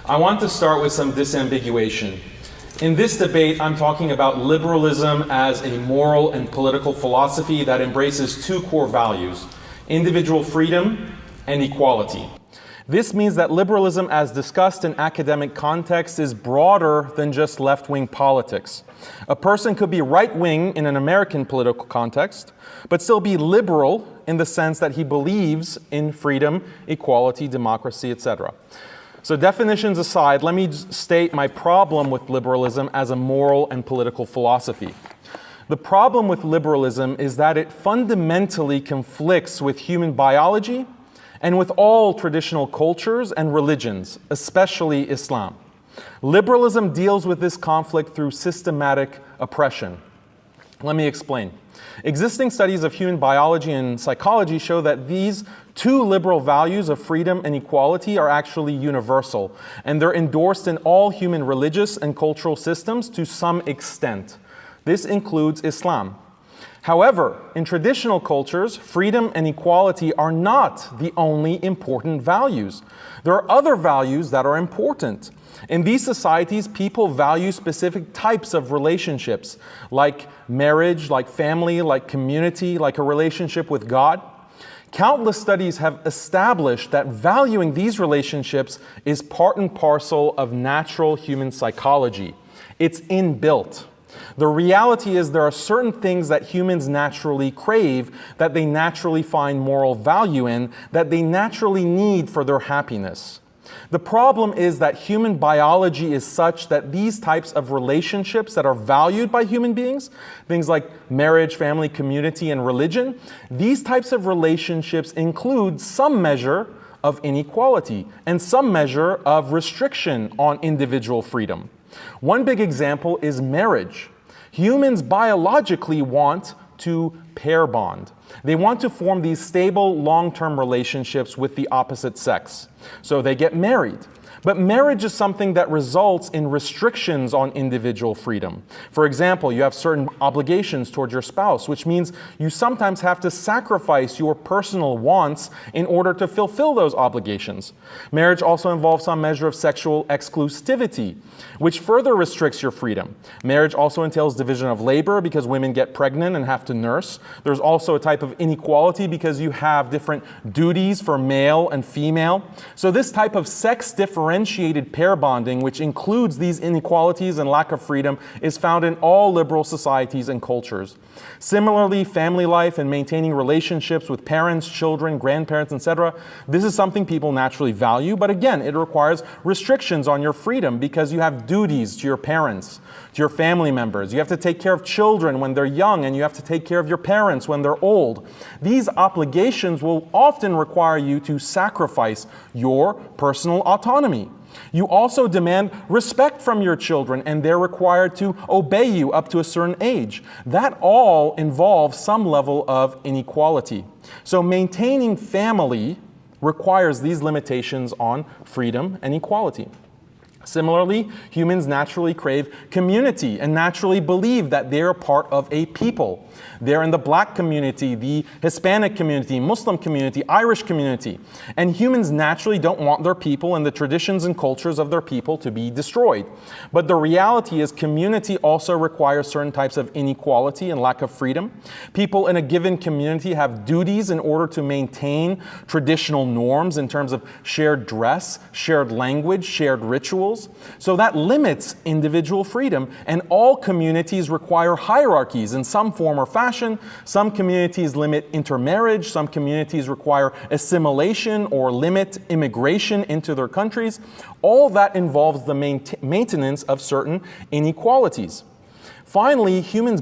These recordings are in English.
I want to start with some disambiguation. In this debate, I'm talking about liberalism as a moral and political philosophy that embraces two core values: individual freedom and equality. This means that liberalism, as discussed in academic context, is broader than just left-wing politics. A person could be right-wing in an American political context, but still be liberal in the sense that he believes in freedom, equality, democracy, etc. So definitions aside, let me state my problem with liberalism as a moral and political philosophy. The problem with liberalism is that it fundamentally conflicts with human biology and with all traditional cultures and religions, especially Islam. Liberalism deals with this conflict through systematic oppression. Let me explain. Existing studies of human biology and psychology show that these two liberal values of freedom and equality are actually universal, and they're endorsed in all human religious and cultural systems to some extent. This includes Islam. However, in traditional cultures, freedom and equality are not the only important values. There are other values that are important. In these societies, people value specific types of relationships, like marriage, like family, like community, like a relationship with God. Countless studies have established that valuing these relationships is part and parcel of natural human psychology. It's inbuilt. The reality is there are certain things that humans naturally crave, that they naturally find moral value in, that they naturally need for their happiness. The problem is that human biology is such that these types of relationships that are valued by human beings, things like marriage, family, community, and religion, these types of relationships include some measure of inequality and some measure of restriction on individual freedom. One big example is marriage. Humans biologically want to pair bond. They want to form these stable, long-term relationships with the opposite sex. So they get married. But marriage is something that results in restrictions on individual freedom. For example, you have certain obligations toward your spouse, which means you sometimes have to sacrifice your personal wants in order to fulfill those obligations. Marriage also involves some measure of sexual exclusivity, which further restricts your freedom. Marriage also entails division of labor because women get pregnant and have to nurse. There's also a type of inequality because you have different duties for male and female. So this type of sex differentiated pair bonding, which includes these inequalities and lack of freedom, is found in all liberal societies and cultures. Similarly, family life and maintaining relationships with parents, children, grandparents, etc., this is something people naturally value, but again, it requires restrictions on your freedom because you have duties to your parents, to your family members. You have to take care of children when they're young, and you have to take care of your parents when they're old. These obligations will often require you to sacrifice your personal autonomy. You also demand respect from your children, and they're required to obey you up to a certain age. That all involves some level of inequality. So maintaining family requires these limitations on freedom and equality. Similarly, humans naturally crave community and naturally believe that they're part of a people. They're in the Black community, the Hispanic community, Muslim community, Irish community. And humans naturally don't want their people and the traditions and cultures of their people to be destroyed. But the reality is community also requires certain types of inequality and lack of freedom. People in a given community have duties in order to maintain traditional norms in terms of shared dress, shared language, shared rituals. So that limits individual freedom, and all communities require hierarchies in some form or fashion. Some communities limit intermarriage, some communities require assimilation or limit immigration into their countries. All that involves the maintenance of certain inequalities. Finally, humans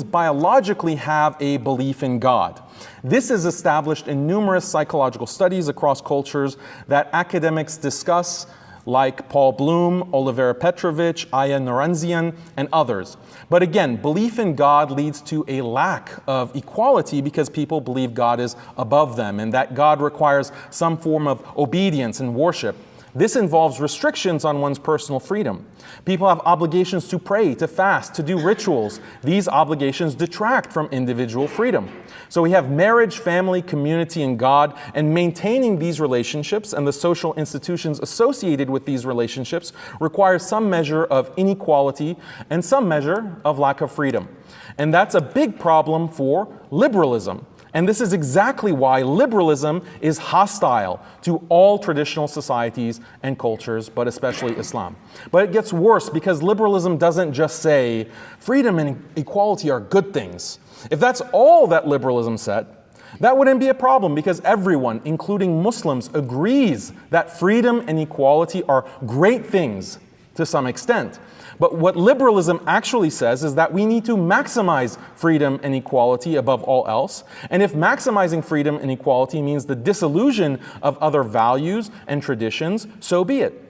biologically have a belief in God. This is established in numerous psychological studies across cultures that academics discuss, like Paul Bloom, Olivera Petrovich, Aya Naranzian, and others. But again, belief in God leads to a lack of equality because people believe God is above them and that God requires some form of obedience and worship. This involves restrictions on one's personal freedom. People have obligations to pray, to fast, to do rituals. These obligations detract from individual freedom. So we have marriage, family, community, and God, and maintaining these relationships and the social institutions associated with these relationships requires some measure of inequality and some measure of lack of freedom. And that's a big problem for liberalism. And this is exactly why liberalism is hostile to all traditional societies and cultures, but especially Islam. But it gets worse because liberalism doesn't just say freedom and equality are good things. If that's all that liberalism said, that wouldn't be a problem because everyone, including Muslims, agrees that freedom and equality are great things to some extent. But what liberalism actually says is that we need to maximize freedom and equality above all else. And if maximizing freedom and equality means the dissolution of other values and traditions, so be it.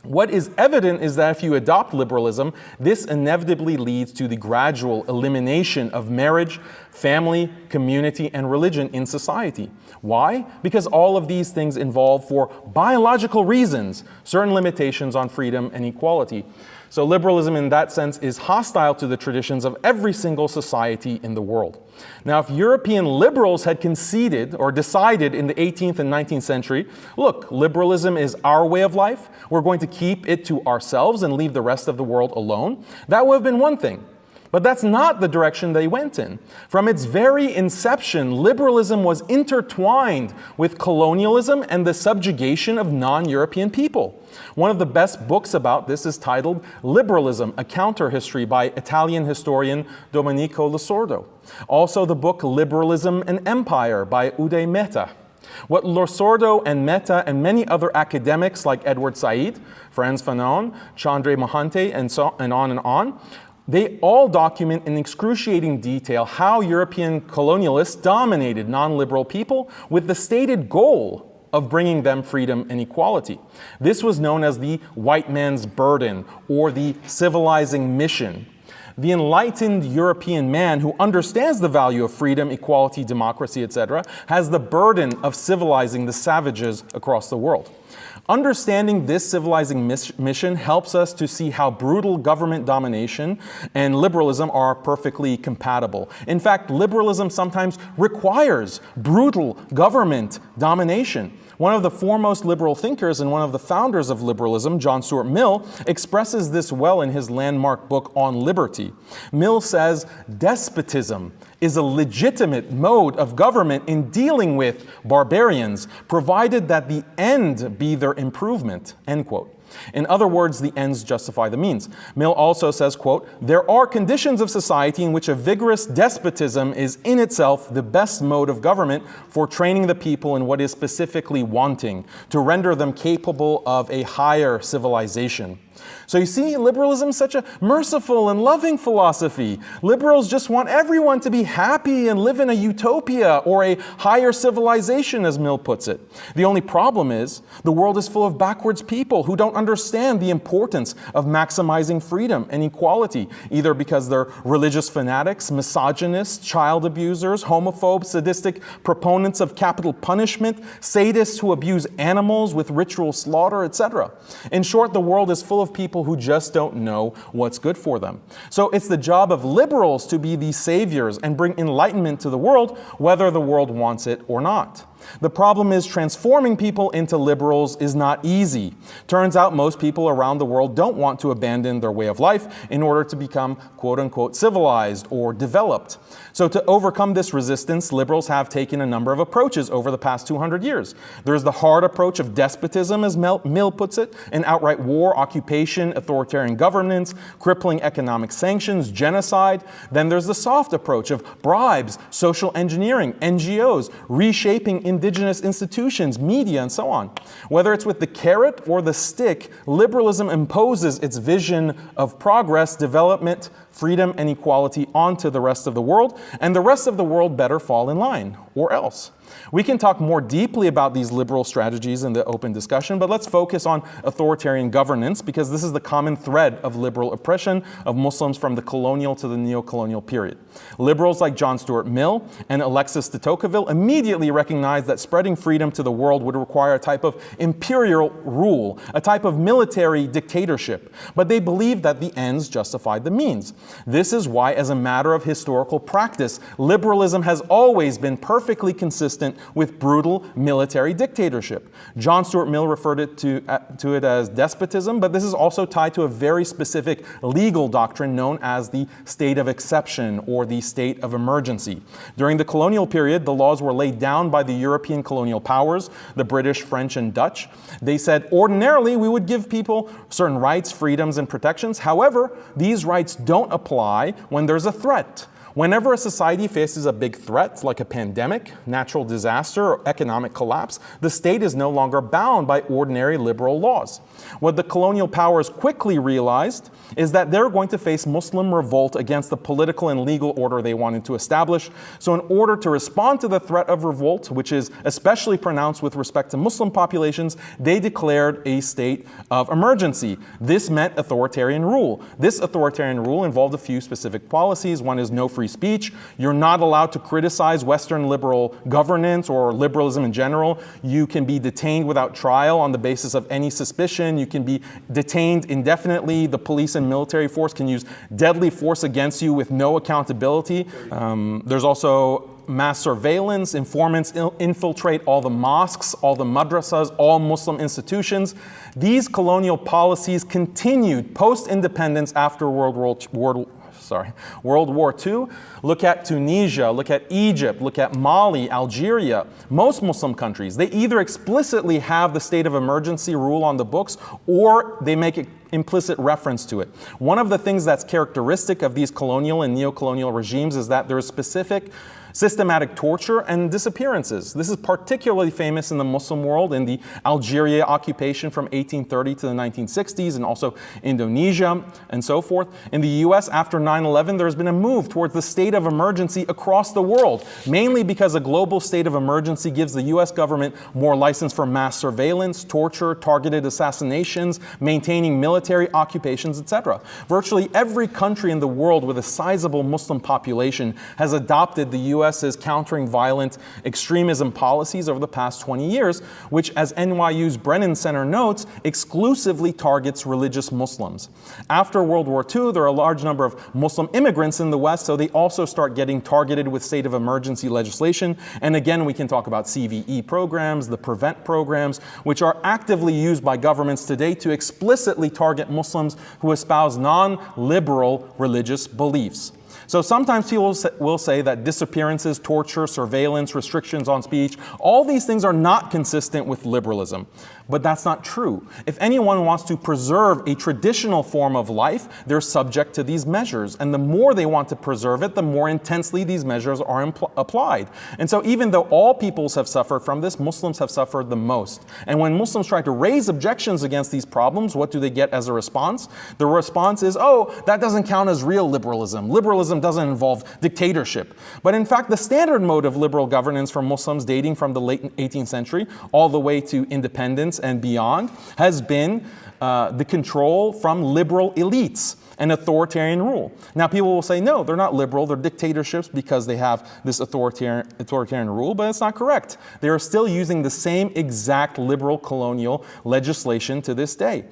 What is evident is that if you adopt liberalism, this inevitably leads to the gradual elimination of marriage, family, community, and religion in society. Why? Because all of these things involve, for biological reasons, certain limitations on freedom and equality. So liberalism in that sense is hostile to the traditions of every single society in the world. Now, if European liberals had conceded or decided in the 18th and 19th century, look, liberalism is our way of life, we're going to keep it to ourselves and leave the rest of the world alone, that would have been one thing. But that's not the direction they went in. From its very inception, liberalism was intertwined with colonialism and the subjugation of non-European people. One of the best books about this is titled Liberalism, a Counter-History by Italian historian Domenico Losordo. Also the book Liberalism and Empire by Uday Mehta. What Losordo and Mehta and many other academics like Edward Said, Frantz Fanon, Chandra Mahante, and on, they all document in excruciating detail how European colonialists dominated non-liberal people with the stated goal of bringing them freedom and equality. This was known as the white man's burden or the civilizing mission. The enlightened European man who understands the value of freedom, equality, democracy, etc., has the burden of civilizing the savages across the world. Understanding this civilizing mission helps us to see how brutal government domination and liberalism are perfectly compatible. In fact, liberalism sometimes requires brutal government domination. One of the foremost liberal thinkers and one of the founders of liberalism, John Stuart Mill, expresses this well in his landmark book On Liberty. Mill says, despotism is a legitimate mode of government in dealing with barbarians, provided that the end be their improvement, end quote. In other words, the ends justify the means. Mill also says, quote, there are conditions of society in which a vigorous despotism is in itself the best mode of government for training the people in what is specifically wanting, to render them capable of a higher civilization. So you see, liberalism is such a merciful and loving philosophy. Liberals just want everyone to be happy and live in a utopia or a higher civilization, as Mill puts it. The only problem is the world is full of backwards people who don't understand the importance of maximizing freedom and equality, either because they're religious fanatics, misogynists, child abusers, homophobes, sadistic proponents of capital punishment, sadists who abuse animals with ritual slaughter, etc. In short, the world is full of people who just don't know what's good for them. So it's the job of liberals to be the saviors and bring enlightenment to the world, whether the world wants it or not. The problem is transforming people into liberals is not easy. Turns out most people around the world don't want to abandon their way of life in order to become quote-unquote civilized or developed. So to overcome this resistance, liberals have taken a number of approaches over the past 200 years. There's the hard approach of despotism, as Mill puts it, an outright war, occupation, authoritarian governance, crippling economic sanctions, genocide. Then there's the soft approach of bribes, social engineering, NGOs, reshaping indigenous institutions, media, and so on. Whether it's with the carrot or the stick, liberalism imposes its vision of progress, development, freedom, and equality onto the rest of the world, and the rest of the world better fall in line, or else. We can talk more deeply about these liberal strategies in the open discussion, but let's focus on authoritarian governance because this is the common thread of liberal oppression of Muslims from the colonial to the neo-colonial period. Liberals like John Stuart Mill and Alexis de Tocqueville immediately recognized recognized that spreading freedom to the world would require a type of imperial rule, a type of military dictatorship, but they believed that the ends justified the means. This is why, as a matter of historical practice, liberalism has always been perfectly consistent with brutal military dictatorship. John Stuart Mill referred to it as despotism, but this is also tied to a very specific legal doctrine known as the state of exception or the state of emergency. During the colonial period, the laws were laid down by the European colonial powers, the British, French, and Dutch. They said, ordinarily, we would give people certain rights, freedoms, and protections. However, these rights don't apply when there's a threat. Whenever a society faces a big threat, like a pandemic, natural disaster, or economic collapse, the state is no longer bound by ordinary liberal laws. What the colonial powers quickly realized is that they're going to face Muslim revolt against the political and legal order they wanted to establish. So in order to respond to the threat of revolt, which is especially pronounced with respect to Muslim populations, they declared a state of emergency. This meant authoritarian rule. This authoritarian rule involved a few specific policies. One is no free speech. You're not allowed to criticize Western liberal governance or liberalism in general. You can be detained without trial on the basis of any suspicion. You can be detained indefinitely. The police and military force can use deadly force against you with no accountability. There's also mass surveillance. Informants infiltrate all the mosques, all the madrasas, all Muslim institutions. These colonial policies continued post-independence after World War II. Look at Tunisia, look at Egypt, look at Mali, Algeria. Most Muslim countries, they either explicitly have the state of emergency rule on the books or they make implicit reference to it. One of the things that's characteristic of these colonial and neo-colonial regimes is that there is specific systematic torture and disappearances. This is particularly famous in the Muslim world, in the Algeria occupation from 1830 to the 1960s, and also Indonesia and so forth. In the US, after 9/11, there's been a move towards the state of emergency across the world, mainly because a global state of emergency gives the US government more license for mass surveillance, torture, targeted assassinations, maintaining military occupations, etc. Virtually every country in the world with a sizable Muslim population has adopted the US's countering violent extremism policies over the past 20 years, which, as NYU's Brennan Center notes, exclusively targets religious Muslims. After World War II, there are a large number of Muslim immigrants in the West, so they also start getting targeted with state of emergency legislation. And again, we can talk about CVE programs, the PREVENT programs, which are actively used by governments today to explicitly target Muslims who espouse non-liberal religious beliefs. So sometimes people will say that disappearances, torture, surveillance, restrictions on speech, all these things are not consistent with liberalism. But that's not true. If anyone wants to preserve a traditional form of life, they're subject to these measures. And the more they want to preserve it, the more intensely these measures are applied. And so even though all peoples have suffered from this, Muslims have suffered the most. And when Muslims try to raise objections against these problems, what do they get as a response? The response is, oh, that doesn't count as real liberalism. Liberalism doesn't involve dictatorship. But in fact, the standard mode of liberal governance for Muslims dating from the late 18th century all the way to independence and beyond has been the control from liberal elites and authoritarian rule. Now people will say, no, they're not liberal, they're dictatorships because they have this authoritarian rule, but it's not correct. They are still using the same exact liberal colonial legislation to this day.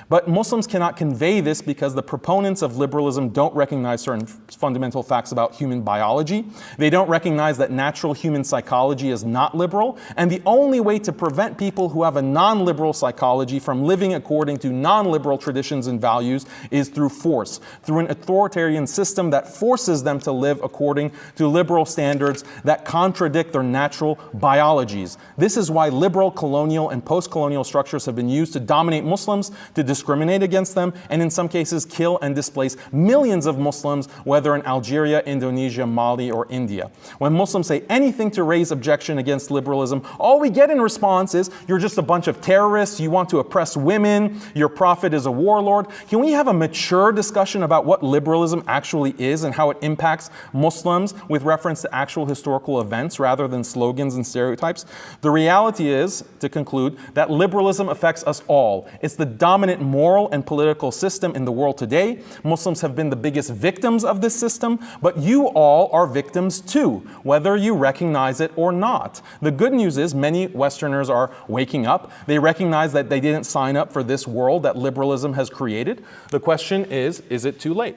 But Muslims cannot convey this because the proponents of liberalism don't recognize certain fundamental facts about human biology. They don't recognize that natural human psychology is not liberal. And the only way to prevent people who have a non-liberal psychology from living according to non-liberal traditions and values is through force, through an authoritarian system that forces them to live according to liberal standards that contradict their natural biologies. This is why liberal, colonial, and post-colonial structures have been used to dominate Muslims, to discriminate against them, and in some cases kill and displace millions of Muslims, whether in Algeria, Indonesia, Mali, or India. When Muslims say anything to raise objection against liberalism, all we get in response is, you're just a bunch of terrorists, you want to oppress women, your prophet is a warlord. Can we have a mature discussion discussion about what liberalism actually is and how it impacts Muslims with reference to actual historical events rather than slogans and stereotypes. The reality is, to conclude, that liberalism affects us all. It's the dominant moral and political system in the world today. Muslims have been the biggest victims of this system, but you all are victims too, whether you recognize it or not. The good news is many Westerners are waking up. They recognize that they didn't sign up for this world that liberalism has created. The question is it too late?